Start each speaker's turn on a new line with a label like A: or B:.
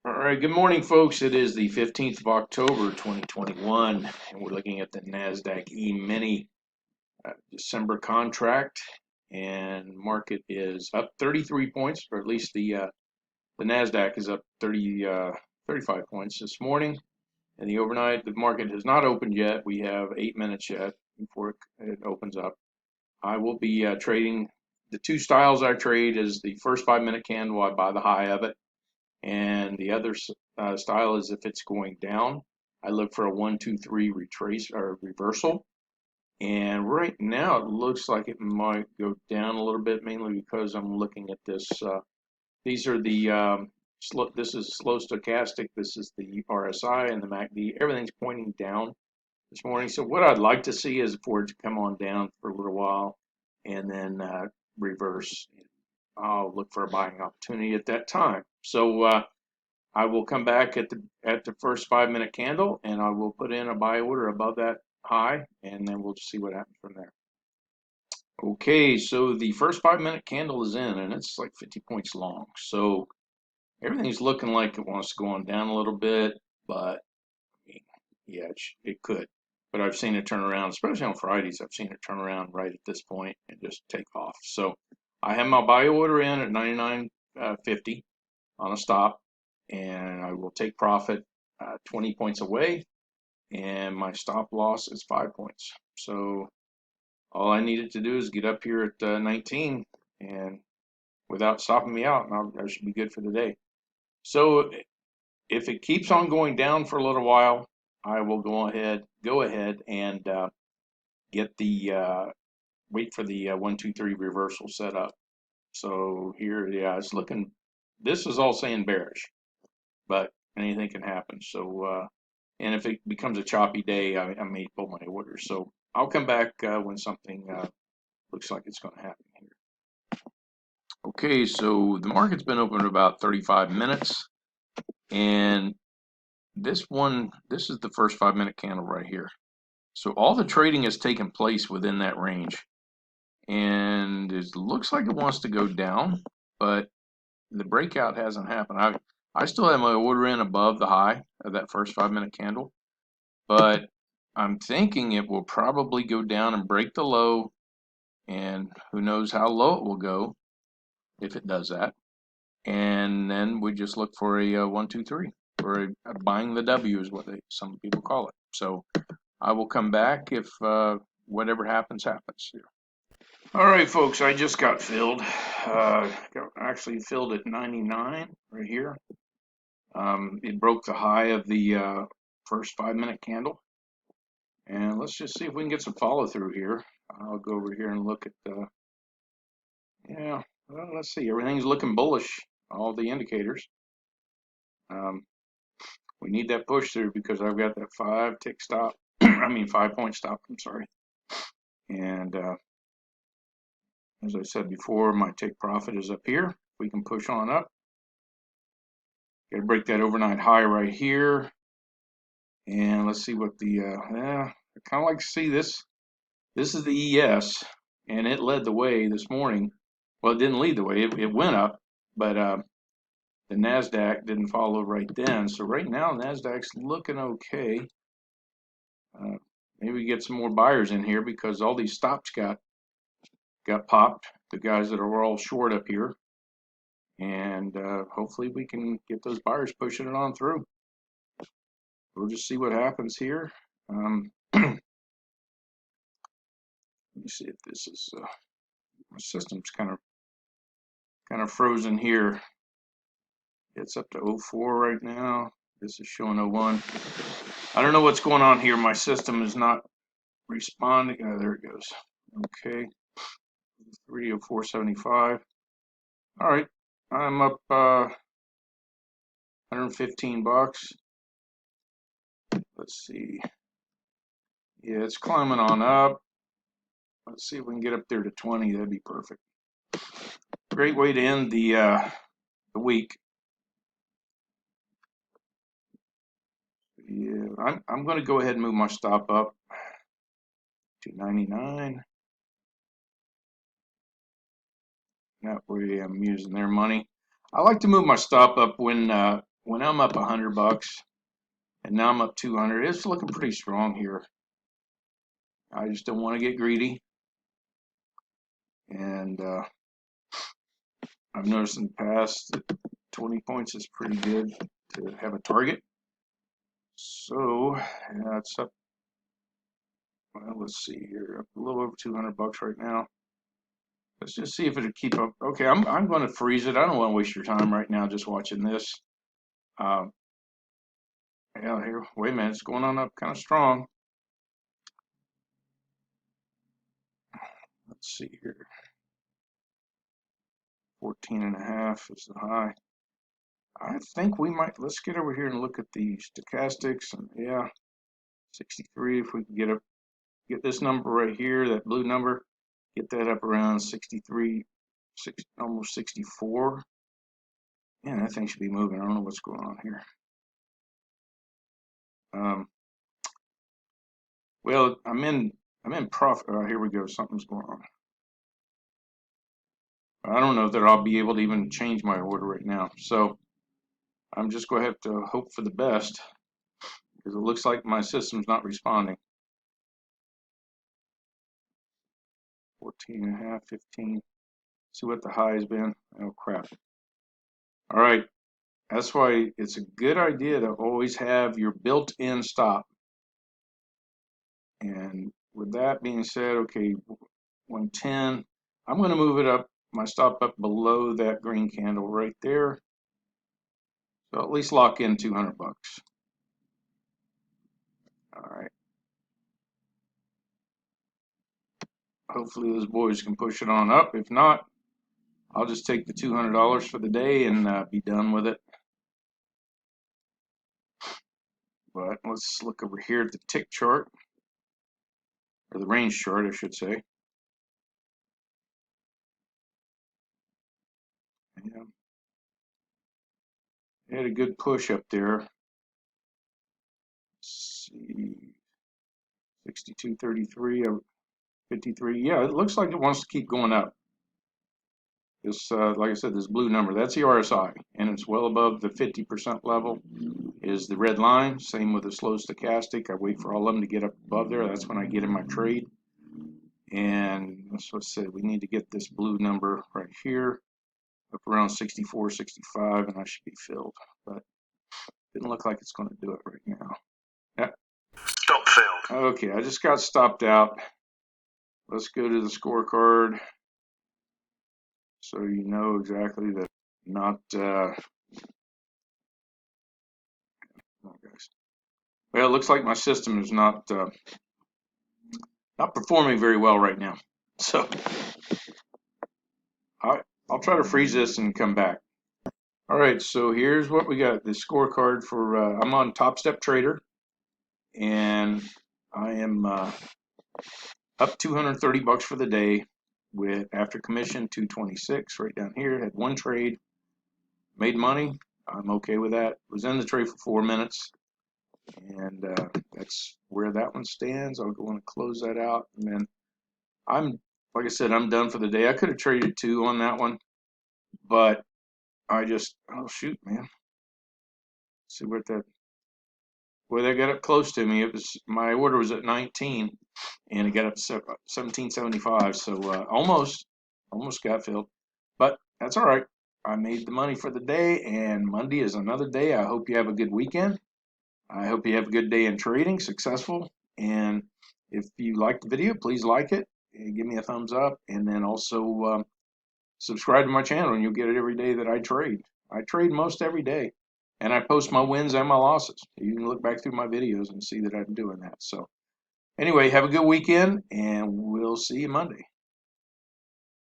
A: All right, good morning, folks. It is the 15th of October, 2021, and we're looking at the NASDAQ E-mini December contract, and market is up 33 points, or at least the NASDAQ is up 35 points this morning. And the overnight, the market has not opened yet. We have 8 minutes yet before it opens up. I will be trading the two styles I trade is the first 5-minute candle. I buy the high of it. And the other style is if it's going down, I look for a 1, 2, 3 retrace or reversal. And right now it looks like it might go down a little bit, mainly because I'm looking at this. These are the this is slow stochastic. This is the RSI and the MACD. Everything's pointing down this morning. So what I'd like to see is for it to come on down for a little while and then reverse. I'll look for a buying opportunity at that time. So I will come back at the first 5-minute candle, and I will put in a buy order above that high, and then we'll just see what happens from there. Okay, so the first 5-minute candle is in, and it's like 50 points long. So everything's looking like it wants to go on down a little bit, but I mean, yeah, it could. But I've seen it turn around, especially on Fridays. I've seen it turn around right at this point and just take off. So I have my buy order in at 99.50 on a stop, and I will take profit 20 points away, and my stop loss is 5 points. So all I needed to do is get up here at 19, and without stopping me out, and I should be good for the day. So if it keeps on going down for a little while, I will go ahead and get the wait for the 1, 2, 3 reversal set up. So here, yeah, it's looking. This is all saying bearish, but anything can happen. So and if it becomes a choppy day, I may pull my orders. So I'll come back when something looks like it's going to happen here. Okay, so the market's been open about 35 minutes, and this is the first 5-minute candle right here. So all the trading has taken place within that range, and it looks like it wants to go down, but the breakout hasn't happened. I still have my order in above the high of that first 5-minute candle, but I'm thinking it will probably go down and break the low, and who knows how low it will go if it does that. And then we just look for a 1, 2, 3, or a buying the W is what some people call it. So I will come back if whatever happens here. All right, folks, I just got filled. Got actually filled at 99 right here. It broke the high of the first 5-minute candle. And let's just see if we can get some follow through here. I'll go over here and look at the, yeah, well, let's see. Everything's looking bullish, all the indicators. We need that push through because I've got that 5-tick stop. I mean, 5-point stop, I'm sorry. And as I said before, my take profit is up here. If we can push on up. Got to break that overnight high right here. And let's see what the, I kind of like to see this. This is the ES, and it led the way this morning. Well, it didn't lead the way. It went up, but the NASDAQ didn't follow right then. So right now, NASDAQ's looking okay. Maybe we get some more buyers in here because all these stops got popped. The guys that are all short up here. And hopefully we can get those buyers pushing it on through. We'll just see what happens here. Let me see if this is my system's kind of frozen here. It's up to 04 right now. This is showing 01. I don't know what's going on here. My system is not responding. Oh, there it goes. Okay. 304.75. All right. I'm up 115 bucks. Let's see. Yeah, it's climbing on up. Let's see if we can get up there to 20. That'd be perfect. Great way to end the week. Yeah, I'm going to go ahead and move my stop up to 99. That way I'm using their money. I like to move my stop up when when I'm up $100 and now I'm up 200, it's looking pretty strong here. I just don't want to get greedy, and I've noticed in the past that 20 points is pretty good to have a target. So yeah, it's up. Well, let's see here, up a little over $200 right now. Let's just see if it'll keep up. Okay, I'm going to freeze it. I don't want to waste your time right now just watching this. Yeah, here. Wait a minute, it's going on up kind of strong. Let's see here. 14.5 is the high. I think we might. Let's get over here and look at the stochastics. And yeah, 63. If we can get this number right here, that blue number, get that up around 63, almost 64. Man, that thing should be moving. I don't know what's going on here. Well, I'm in profit. Here we go. Something's going on. I don't know that I'll be able to even change my order right now. So I'm just going to have to hope for the best, because it looks like my system's not responding. 14.5, 15. See what the high has been. Oh crap. All right. That's why it's a good idea to always have your built-in stop. And with that being said, okay, 110. I'm going to move it up, my stop up below that green candle right there. So at least lock in $200. All right. Hopefully those boys can push it on up. If not, I'll just take the $200 for the day and be done with it. But let's look over here at the tick chart, or the range chart, I should say. Yeah. It had a good push up there. Let's see, 62.33, 53. Yeah, it looks like it wants to keep going up. This, like I said, this blue number, that's the RSI, and it's well above the 50% level is the red line. Same with the slow stochastic. I wait for all of them to get up above there. That's when I get in my trade. And that's what I said. We need to get this blue number right here up around 64, 65, and I should be filled. But it didn't look like it's going to do it right now. Yeah.
B: Stop filled.
A: Okay, I just got stopped out. Let's go to the scorecard so you know exactly that not oh guys. Well, it looks like my system is not performing very well right now. So I'll try to freeze this and come back. All right, so here's what we got. The scorecard for I'm on Topstep Trader, and I am up $230 for the day with after commission 226 right down here. Had one trade, made money. I'm okay with that. Was in the trade for 4 minutes, and that's where that one stands. I'll go and close that out, and then like I said, I'm done for the day. I could have traded 2 on that one, but I just, oh shoot, man. Let's see what that. Well, they got up close to me. It was, my order was at 19, and it got up to 17.75. So almost got filled, but that's all right. I made the money for the day, and Monday is another day. I hope you have a good weekend. I hope you have a good day in trading, successful. And if you like the video, please like it and give me a thumbs up, and then also subscribe to my channel, and you'll get it every day that I trade. I trade most every day, and I post my wins and my losses. You can look back through my videos and see that I'm doing that. So anyway, have a good weekend, and we'll see you Monday.